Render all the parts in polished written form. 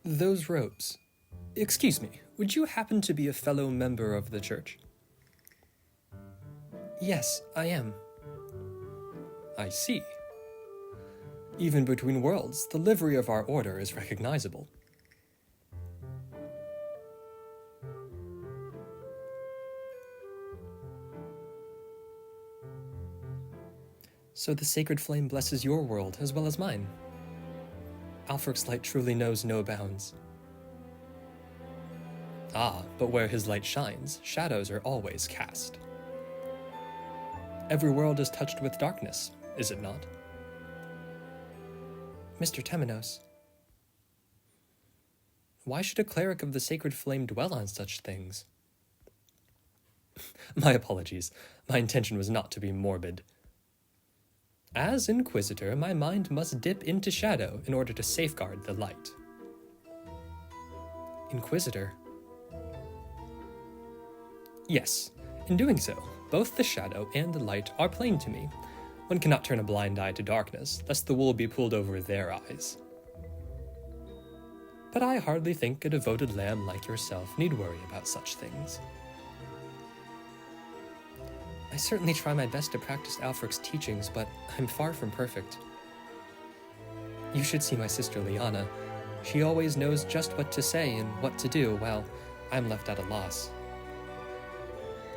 Those robes. Excuse me, would you happen to be a fellow member of the church? Yes, I am. I see. Even between worlds, the livery of our order is recognizable. So the sacred flame blesses your world as well as mine. Alfric's light truly knows no bounds. Ah, but where his light shines, shadows are always cast. Every world is touched with darkness, is it not? Mr. Temenos, why should a cleric of the sacred flame dwell on such things? My apologies. My intention was not to be morbid. As Inquisitor, my mind must dip into shadow in order to safeguard the light. Inquisitor? Yes, in doing so, both the shadow and the light are plain to me. One cannot turn a blind eye to darkness, lest the wool be pulled over their eyes. But I hardly think a devoted lamb like yourself need worry about such things. I certainly try my best to practice Alfric's teachings, but I'm far from perfect. You should see my sister Liana. She always knows just what to say and what to do, while I'm left at a loss.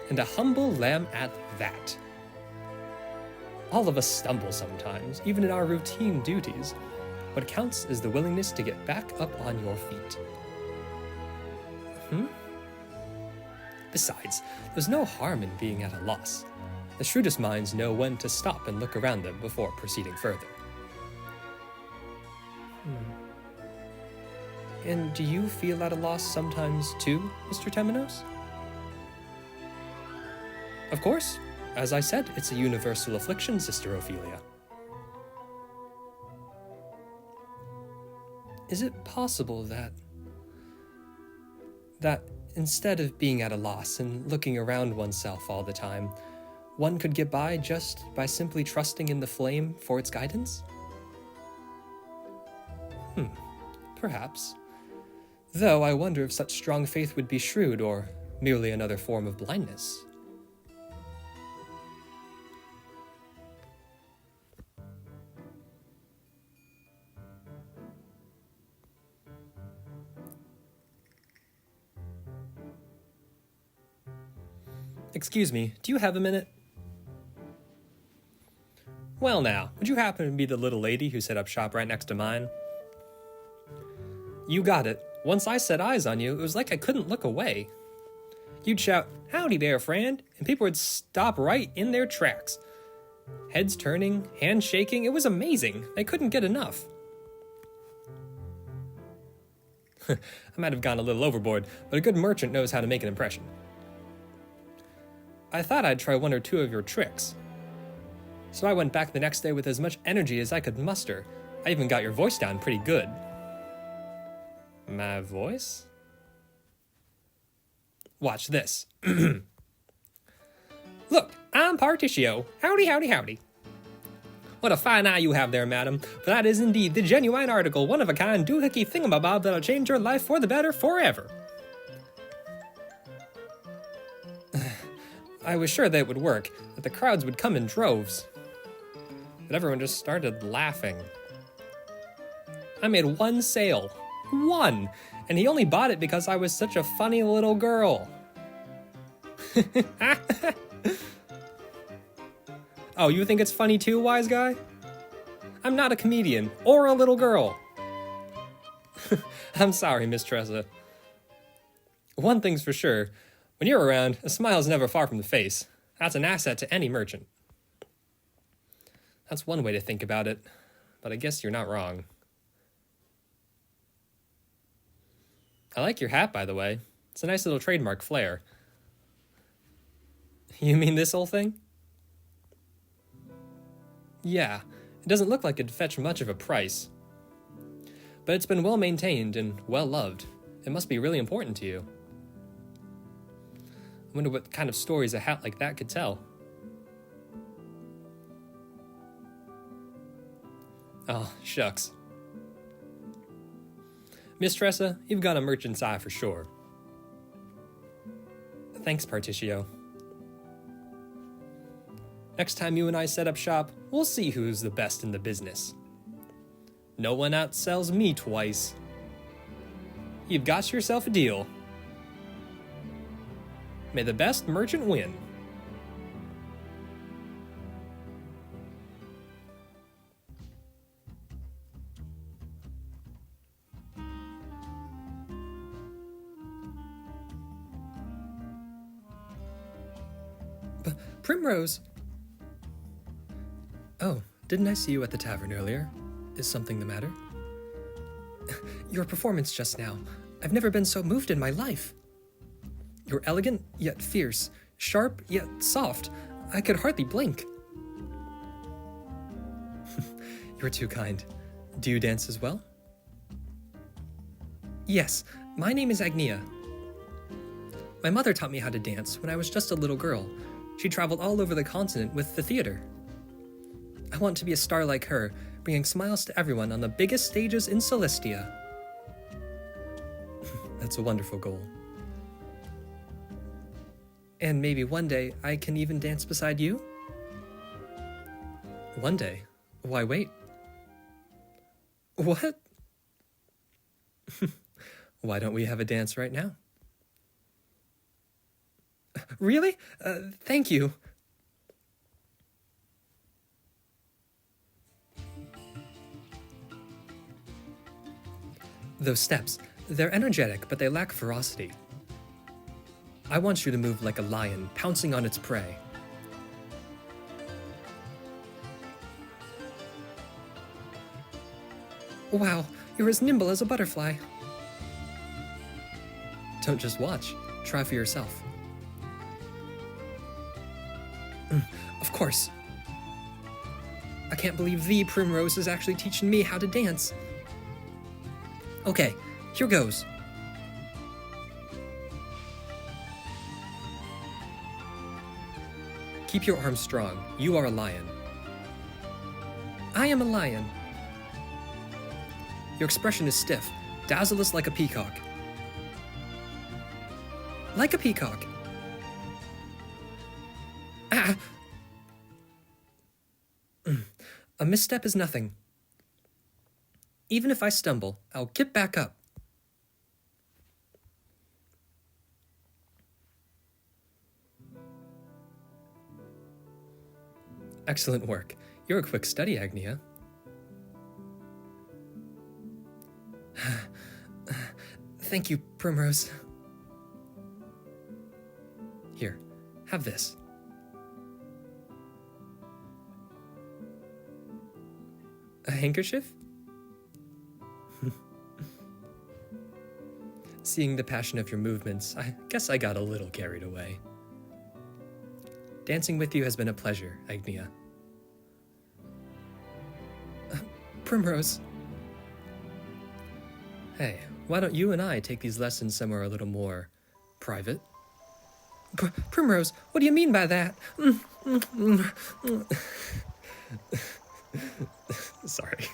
And a humble lamb at that. All of us stumble sometimes, even in our routine duties. What counts is the willingness to get back up on your feet. Besides, there's no harm in being at a loss. The shrewdest minds know when to stop and look around them before proceeding further. And do you feel at a loss sometimes too, Mr. Temenos? Of course. As I said, it's a universal affliction, Sister Ophelia. Is it possible that instead of being at a loss and looking around oneself all the time, one could get by just by simply trusting in the flame for its guidance? Perhaps. Though I wonder if such strong faith would be shrewd or merely another form of blindness. Excuse me, do you have a minute? Well now, would you happen to be the little lady who set up shop right next to mine? You got it. Once I set eyes on you, it was like I couldn't look away. You'd shout, "Howdy there, friend," and people would stop right in their tracks. Heads turning, hands shaking, it was amazing. I couldn't get enough. I might have gone a little overboard, but a good merchant knows how to make an impression. I thought I'd try one or two of your tricks. So I went back the next day with as much energy as I could muster. I even got your voice down pretty good. My voice? Watch this. Look, I'm Particio. Howdy, howdy, howdy. What a fine eye you have there, madam, for that is indeed the genuine article, one-of-a-kind doohickey thingamabob that'll change your life for the better forever. I was sure that it would work, that the crowds would come in droves. But everyone just started laughing. I made one sale. One! And he only bought it because I was such a funny little girl. Oh, you think it's funny too, wise guy? I'm not a comedian, or a little girl. I'm sorry, Miss Tressa. One thing's for sure. When you're around, a smile's never far from the face. That's an asset to any merchant. That's one way to think about it, but I guess you're not wrong. I like your hat, by the way. It's a nice little trademark flair. You mean this whole thing? Yeah, it doesn't look like it'd fetch much of a price. But it's been well maintained and well loved. It must be really important to you. I wonder what kind of stories a hat like that could tell. Oh, shucks. Miss Tressa, you've got a merchant's eye for sure. Thanks, Particio. Next time you and I set up shop, we'll see who's the best in the business. No one outsells me twice. You've got yourself a deal. May the best merchant win. Primrose! Oh, didn't I see you at the tavern earlier? Is something the matter? Your performance just now. I've never been so moved in my life. You're elegant, yet fierce. Sharp, yet soft. I could hardly blink. You're too kind. Do you dance as well? Yes, my name is Agnia. My mother taught me how to dance when I was just a little girl. She traveled all over the continent with the theater. I want to be a star like her, bringing smiles to everyone on the biggest stages in Solistia. That's a wonderful goal. And maybe one day I can even dance beside you? One day? Why wait? What? Why don't we have a dance right now? Really? Thank you. Those steps, they're energetic, but they lack ferocity. I want you to move like a lion, pouncing on its prey. Wow, you're as nimble as a butterfly. Don't just watch, try for yourself. Of course. I can't believe the Primrose is actually teaching me how to dance. Okay, here goes. Keep your arms strong. You are a lion. I am a lion. Your expression is stiff. Dazzle us like a peacock. Like a peacock. Ah! A misstep is nothing. Even if I stumble, I'll get back up. Excellent work. You're a quick study, Agnia. Thank you, Primrose. Here, have this. A handkerchief? Seeing the passion of your movements, I guess I got a little carried away. Dancing with you has been a pleasure, Agnia. Primrose. Hey, why don't you and I take these lessons somewhere a little more private? Primrose, what do you mean by that? Sorry.